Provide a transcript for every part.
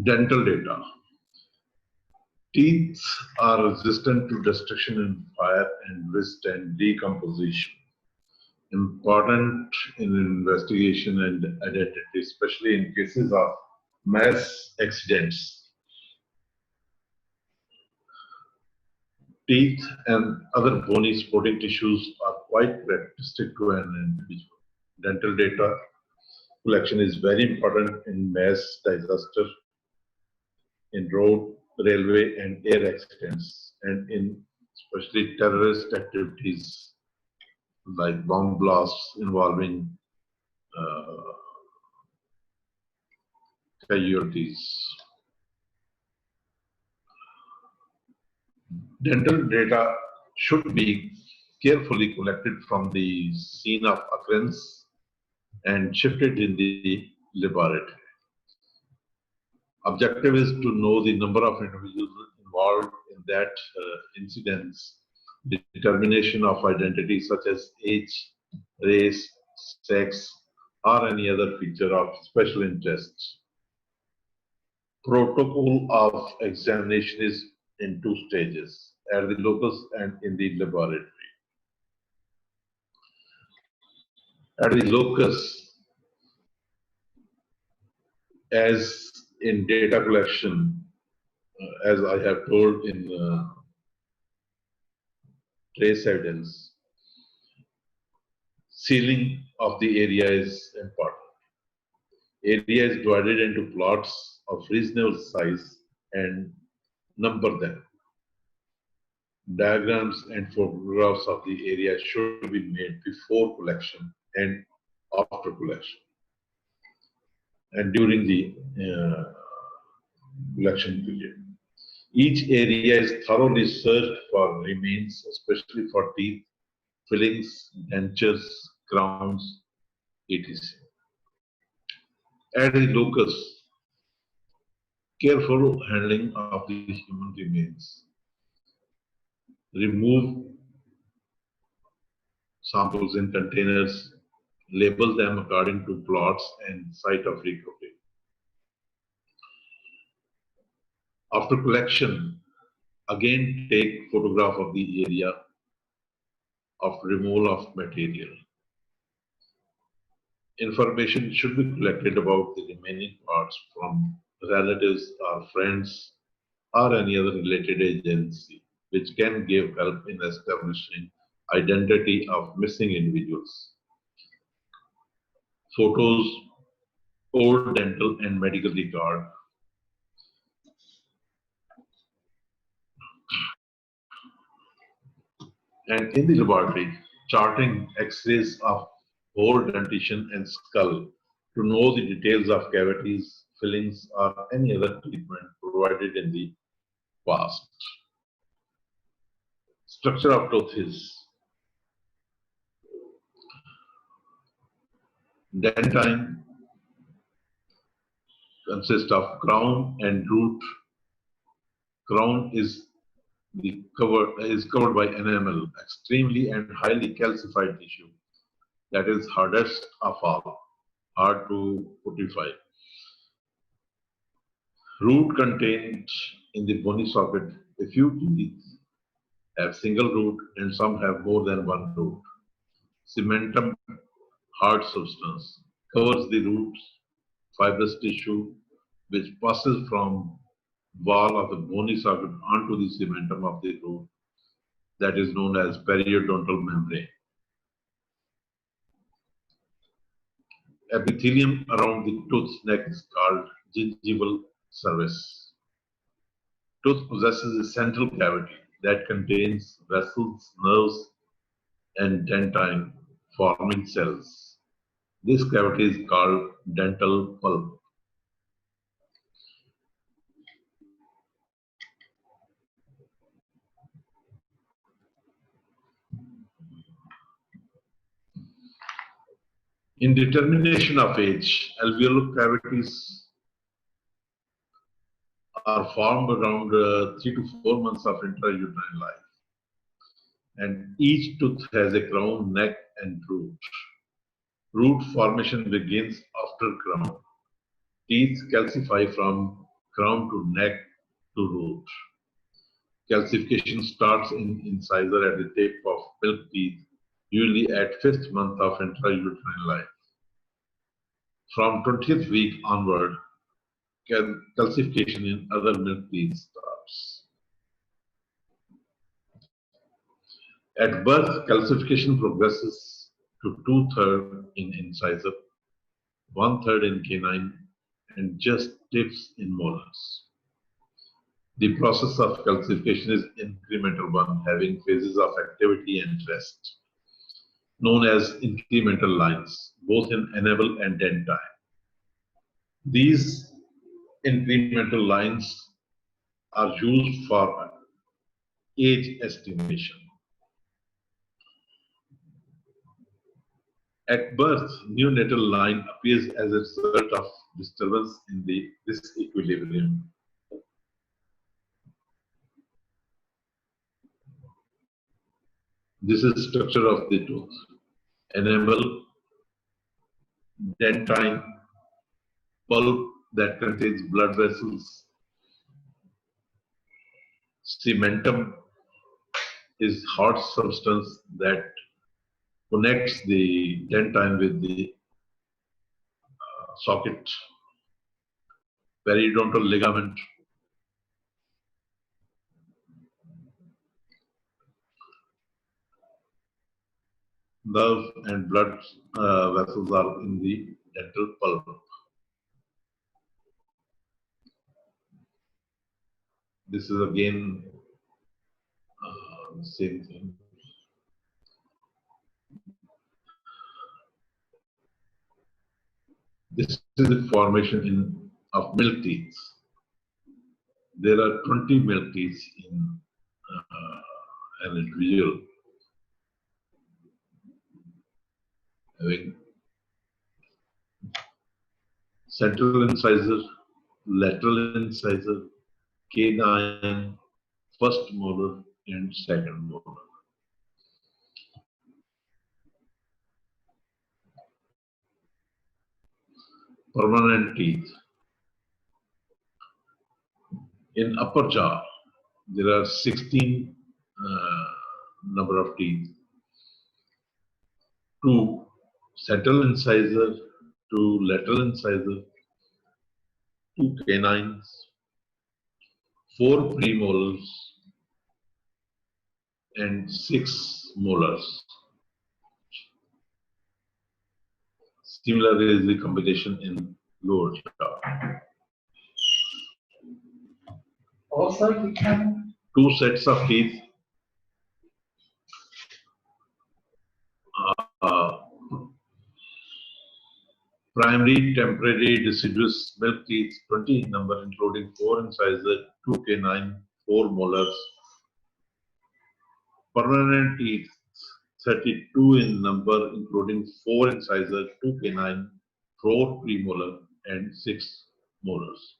Dental data. Teeth are resistant to destruction in fire and waste and decomposition. Important in investigation and identity, especially in cases of mass accidents. Teeth and other bony supporting tissues are quite characteristic to an individual. Dental data collection is very important in mass disaster, in road, railway, and air accidents, and in especially terrorist activities like bomb blasts involving uh, casualties. Dental data should be carefully collected from the scene of occurrence and shifted in the laboratory. Objective is to know the number of individuals involved in that incidents, determination of identity such as age, race, sex, or any other feature of special interest. Protocol of examination is in two stages, at the locus and in the laboratory. At the locus, as in data collection, as I have told in trace evidence, sealing of the area is important. Area is divided into plots of reasonable size and number them. Diagrams and photographs of the area should be made before collection and after collection and during the collection period. Each area is thoroughly searched for remains, especially for teeth, fillings, dentures, crowns, etc. At the locus, careful handling of the human remains. Remove samples in containers, label them according to plots and site of recovery. After collection, again take photograph of the area of removal of material. Information should be collected about the remaining parts from relatives or friends or any other related agency, which can give help in establishing identity of missing individuals. Photos, old dental and medical record. And in the laboratory, charting X-rays of whole dentition and skull to know the details of cavities, fillings, or any other treatment provided in the past. Structure of tooth is dentine consists of crown and root. Crown is covered by enamel, extremely and highly calcified tissue that is hardest of all, hard to putrefy. Root contained in the bony socket. A few teeth have single root and some have more than one root. Cementum, hard substance, covers the roots, fibrous tissue, which passes from wall of the bony socket onto the cementum of the root, that is known as periodontal membrane. Epithelium around the tooth neck is called gingival surface. Tooth possesses a central cavity that contains vessels, nerves, and dentine forming cells. This cavity is called dental pulp. In determination of age, alveolar cavities are formed around 3 to 4 months of intrauterine life. and each tooth has a crown, neck, and root. Root formation begins after crown. Teeth calcify from crown to neck to root. Calcification starts in incisor at the tip of milk teeth, usually at 5th month of intrauterine life. From 20th week onward, calcification in other milk teeth starts. At birth, calcification progresses to 2/3 in incisor, 1/3 in canine, and just tips in molars. The process of calcification is incremental one, having phases of activity and rest, known as incremental lines, both in enamel and dentine. These incremental lines are used for age estimation. At birth, neonatal line appears as a result of disturbance in this equilibrium. This is structure of the tooth. Enamel, dentine, pulp that contains blood vessels. Cementum is hard substance that connects the dentine with the socket. Periodontal ligament. Nerve and blood vessels are in the dental pulp. This is again the same thing. This is the formation of milk teeth. There are 20 milk teeth in an individual, having central incisor, lateral incisor, canine, first molar, and second molar. Permanent teeth. In upper jaw, there are 16 number of teeth. 2 central incisor, 2 lateral incisor, 2 canines, 4 premolars, and 6 molars. Similar is the combination in lower jaw. Also, we can 2 sets of teeth. Primary, temporary, deciduous milk teeth, 20 in number, including 4 incisor, 2 canine, 4 molars. Permanent teeth, 32 in number, including 4 incisor, 2 canine, 4 premolar, and 6 molars.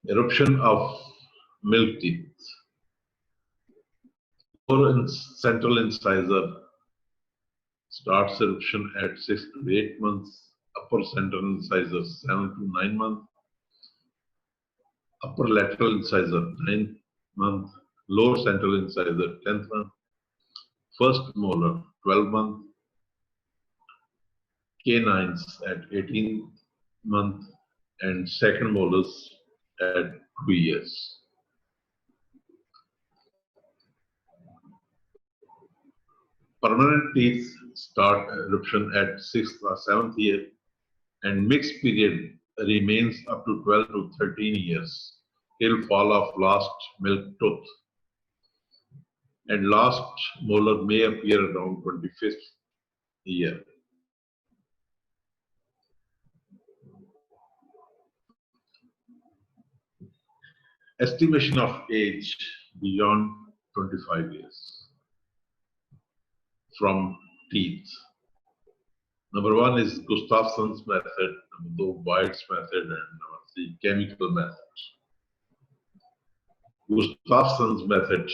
Eruption of milk teeth. Lower central incisor starts eruption at 6 to 8 months. Upper central incisor 7 to 9 months. Upper lateral incisor 9th month. Lower central incisor 10th month. First molar 12 month. Canines at 18th month, and second molars at 2 years. Permanent teeth start eruption at 6th or 7th year, and mixed period remains up to 12 to 13 years till fall of last milk tooth. And last molar may appear around 25th year. Estimation of age beyond 25 years from teeth. Number 1 is Gustafson's method, number 2 White's method, and number 3 chemical methods. Gustafson's method,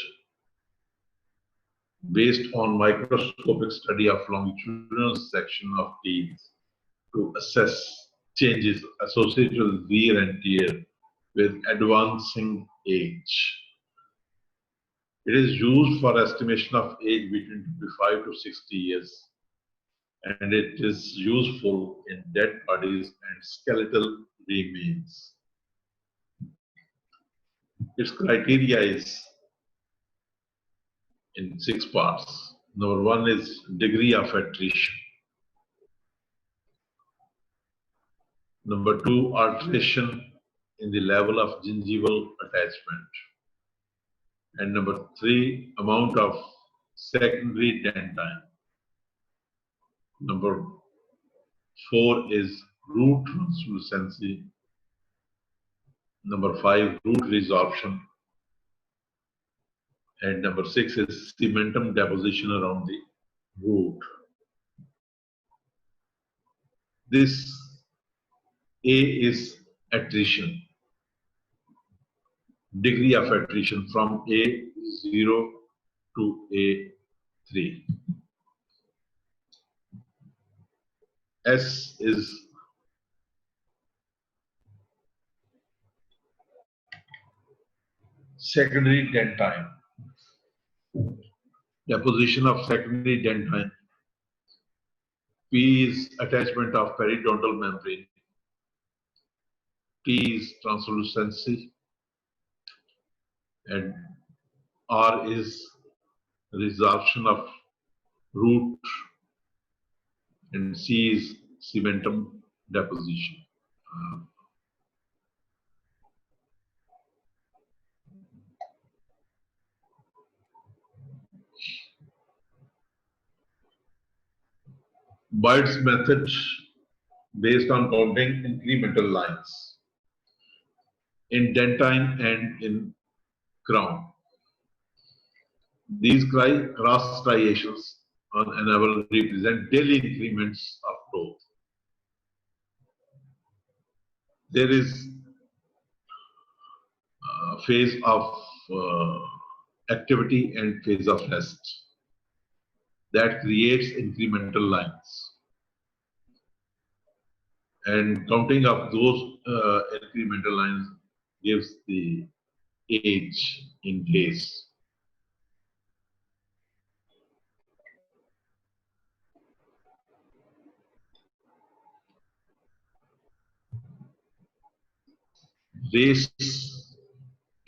based on microscopic study of longitudinal section of teeth to assess changes associated with wear and tear with advancing age. It is used for estimation of age between 25 to 60 years, and it is useful in dead bodies and skeletal remains. Its criteria is in 6 parts. Number 1 is degree of attrition. Number 2, alteration in the level of gingival attachment. And number 3, amount of secondary dentine. Number 4 is root translucency. Number 5, root resorption. And number 6 is cementum deposition around the root. This A is attrition. Degree of attrition from A0 to A3. S is secondary dentine. Deposition of secondary dentine. P is attachment of periodontal membrane. T is translucency. And R is resorption of root. And C is cementum deposition. Boyd's method based on counting incremental lines in dentine and in crown. These cross striations on enamel represent daily increments of growth. There is a phase of activity and phase of rest that creates incremental lines. And counting of those incremental lines gives the age in days. Race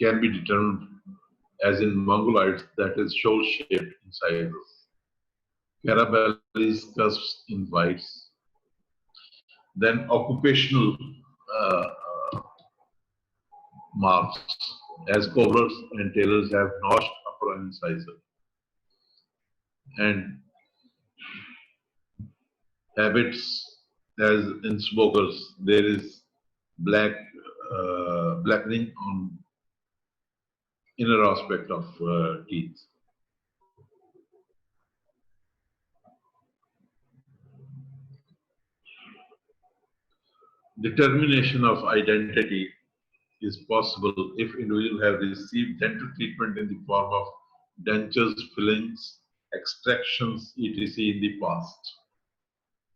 can be determined as in mongoloids, that is shoal-shaped incisors. Carabellis cusps in whites. Then occupational marks, as cobblers and tailors have notched upper incisor. And habits, as in smokers, there is blackening on inner aspect of teeth. Determination of identity is possible if individuals have received dental treatment in the form of dentures, fillings, extractions, etc. in the past.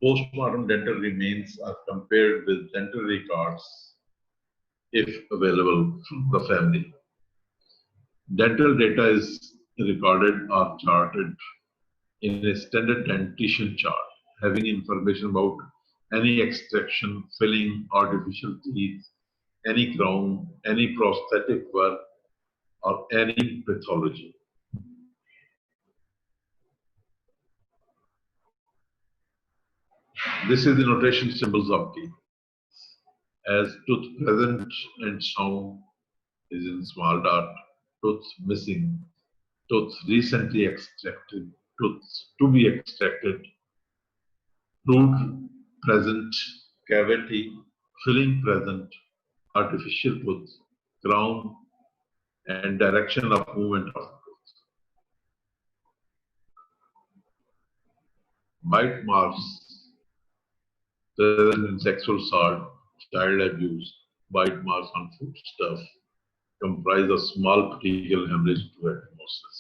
Postmortem dental remains are compared with dental records if available from the family. Dental data is recorded or charted in a standard dentition chart, having information about any extraction, filling, artificial teeth, any crown, any prosthetic work, or any pathology. This is the notation symbols of teeth. As tooth present and sound is in small dot, tooth missing, tooth recently extracted, tooth to be extracted, root present, cavity, filling present, artificial tooth, crown, and direction of movement of tooth. Bite marks present in sexual assault, child abuse, bite marks on foodstuff, comprise a small petechial hemorrhage to anastomosis.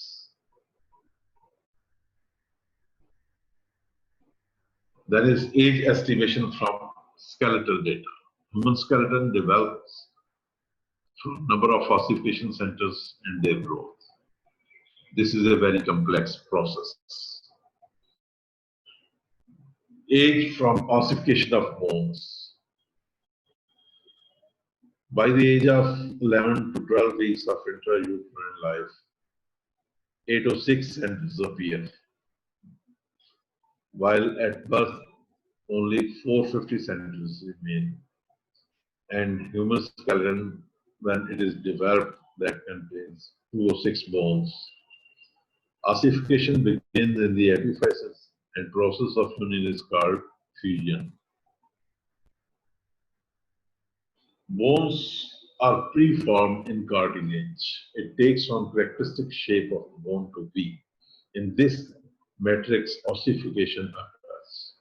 Then is age estimation from skeletal data. Human skeleton develops through number of ossification centers and their growth. This is a very complex process. Age from ossification of bones. By the age of 11 to 12 weeks of intrauterine life, 806 centers appear, while at birth only 450 centers remain. And human skeleton, when it is developed, that contains 206 bones. Ossification begins in the epiphysis, and process of union is called fusion. Bones are preformed in cartilage. It takes on characteristic shape of the bone to be. In this matrix, ossification occurs.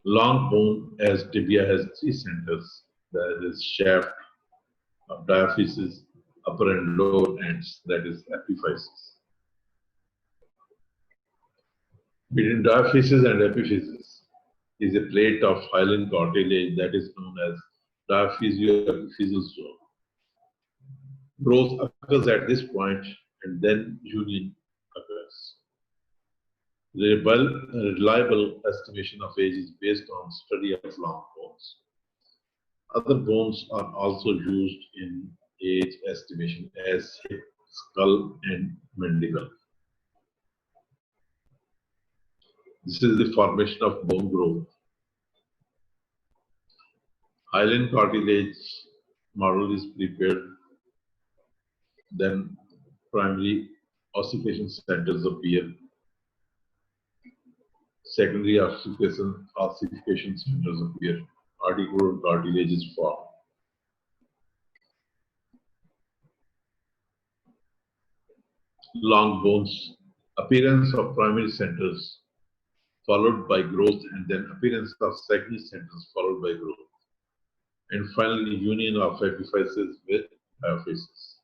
Long bone, as tibia, has 3 centers. That is shaft of diaphysis, upper and lower ends, that is epiphysis. Between diaphysis and epiphysis is a plate of hyaline cartilage that is known as diaphysio-epiphyseal zone. Growth occurs at this point and then union occurs. The reliable estimation of age is based on study of long bones. Other bones are also used in age estimation as hip, skull, and mandible. This is the formation of bone growth. Hyaline cartilage model is prepared, then primary ossification centers appear, secondary ossification centers appear, articular cartilage is formed. Long bones, appearance of primary centers followed by growth, and then appearance of secondary centers followed by growth. And finally, union of epiphysis with diaphysis.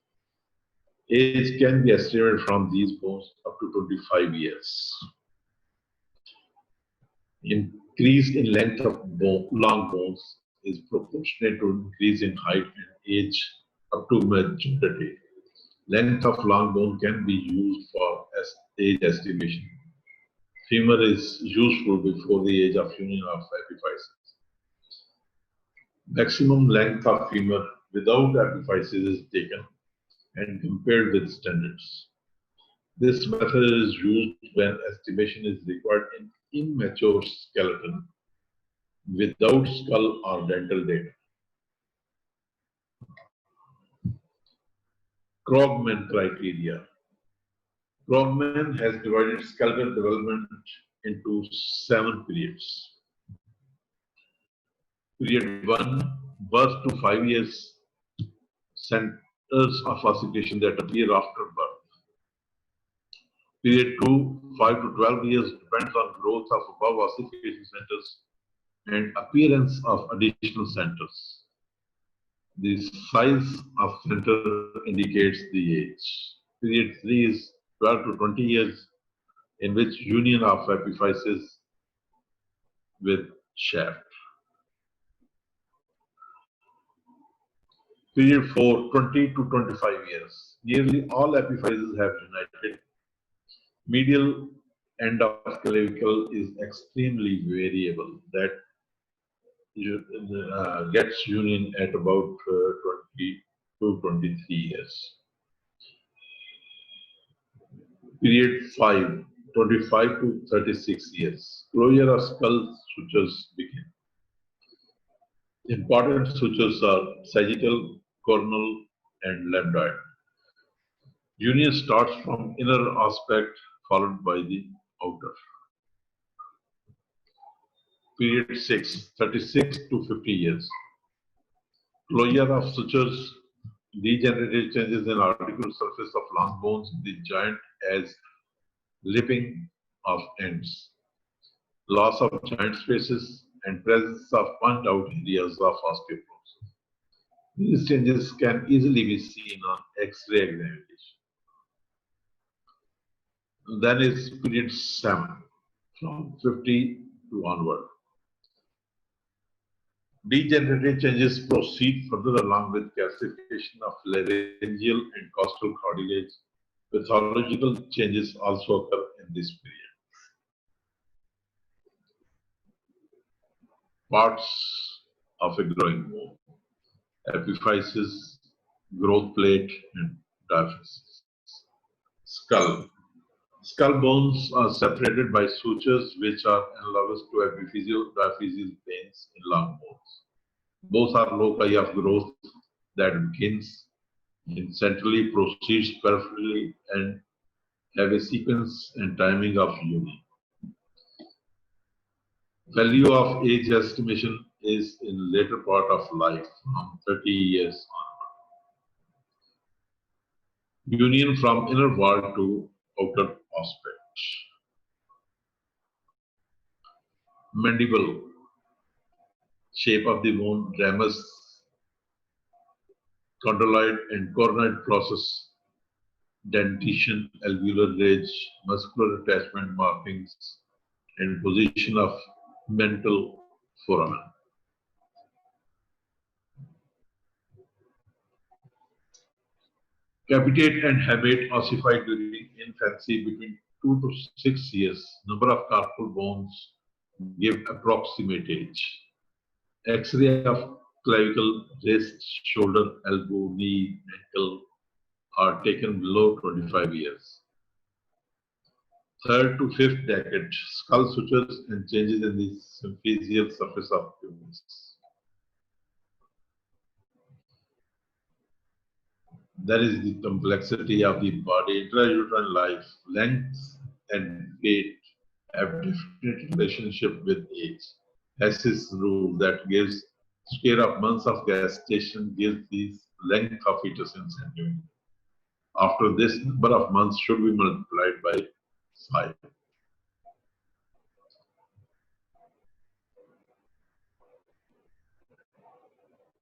Age can be estimated from these bones up to 25 years. Increase in length of long bones is proportionate to increase in height and age up to maturity. Length of long bone can be used for age estimation. Femur is useful before the age of union of epiphysis. Maximum length of femur without epiphysis is taken and compared with standards. This method is used when estimation is required in immature skeleton without skull or dental data. Krogman criteria. Krogman has divided skeletal development into 7 periods. Period 1, birth to 5 years, centers of ossification that appear after birth. Period 2, 5 to 12 years depends on growth of above ossification centers and appearance of additional centers. The size of center indicates the age. Period 3 is 12 to 20 years, in which union of epiphysis with shaft. Period 4, 20 to 25 years. Nearly all epiphyses have united. Medial end of clavicle is extremely variable. That gets union at about 20 to 23 years. Period 5, 25 to 36 years. Closure of skull sutures begin. Important sutures are sagittal, coronal, and lambdoid. Union starts from inner aspect followed by the outer. Period 6, 36 to 50 years. Closure of sutures, degenerative changes in articular surface of long bones in the joint as lipping of ends, loss of joint spaces, and presence of punched out areas of osteoporosis. These changes can easily be seen on X-ray examination. Then is period 7, from 50 to onward. Degenerative changes proceed further along with calcification of laryngeal and costal cartilage. Pathological changes also occur in this period. Parts of a growing bone: epiphysis, growth plate, and diaphysis. Skull. Skull bones are separated by sutures which are analogous to epiphyseal diaphyseal veins in long bones. Both are loci of growth that begins centrally, proceeds peripherally, and have a sequence and timing of union. Value of age estimation is in later part of life, from 30 years on. Union from inner wall to outer aspect. Mandible. Shape of the bone, ramus, condyloid and coronoid process, dentition, alveolar ridge, muscular attachment markings, and position of mental foramen. Capitate and habit ossified during infancy between 2 to 6 years. Number of carpal bones give approximate age. X-ray of clavicle, wrist, shoulder, elbow, knee, ankle are taken below 25 years. Third to fifth decade, skull sutures and changes in the symphysial surface of pubis. That is the complexity of the body. Intrauterine life, length and weight have definite relationship with age. Hess's rule that gives square of months of gestation gives the length of fetus in centimeters. After this number of months should be multiplied by 5.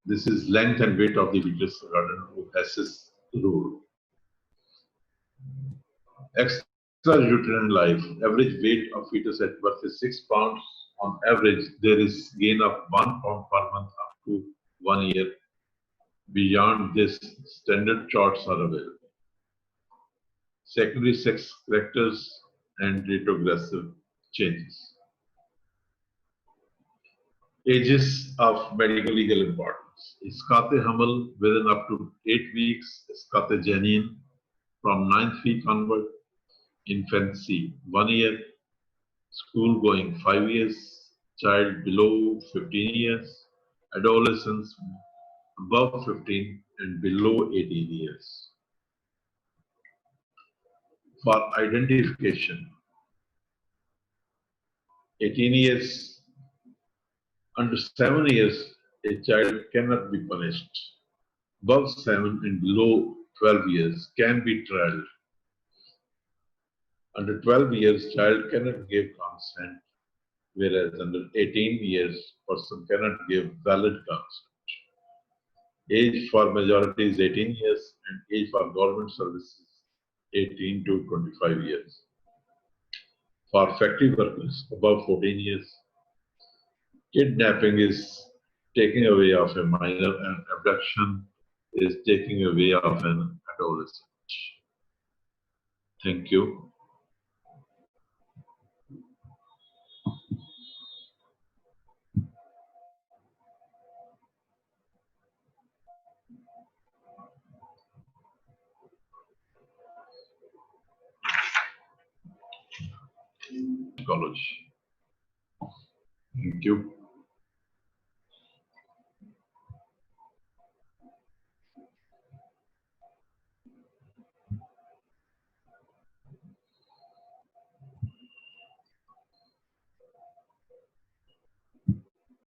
This is length and weight of the fetus according to Hess's rule. Extrauterine life, average weight of fetus at birth is 6 pounds. On average, there is gain of 1 pound per month up to 1 year. Beyond this, standard charts are available. Secondary sex characters and retrogressive changes. Ages of medical legal importance. Iskate Hamal within up to 8 weeks, Iskate Janin from 9th week onward, infancy 1 year, school going 5 years, child below 15 years, adolescents above 15 and below 18 years. For identification, 18 years, under 7 years, a child cannot be punished. Above 7 and below 12 years can be trialed. Under 12 years, child cannot give consent, whereas under 18 years, person cannot give valid consent. Age for majority is 18 years and age for government services 18 to 25 years. For factory workers above 14 years, kidnapping is taking away of a minor and abduction is taking away of an adolescent. Thank you. College. Thank you.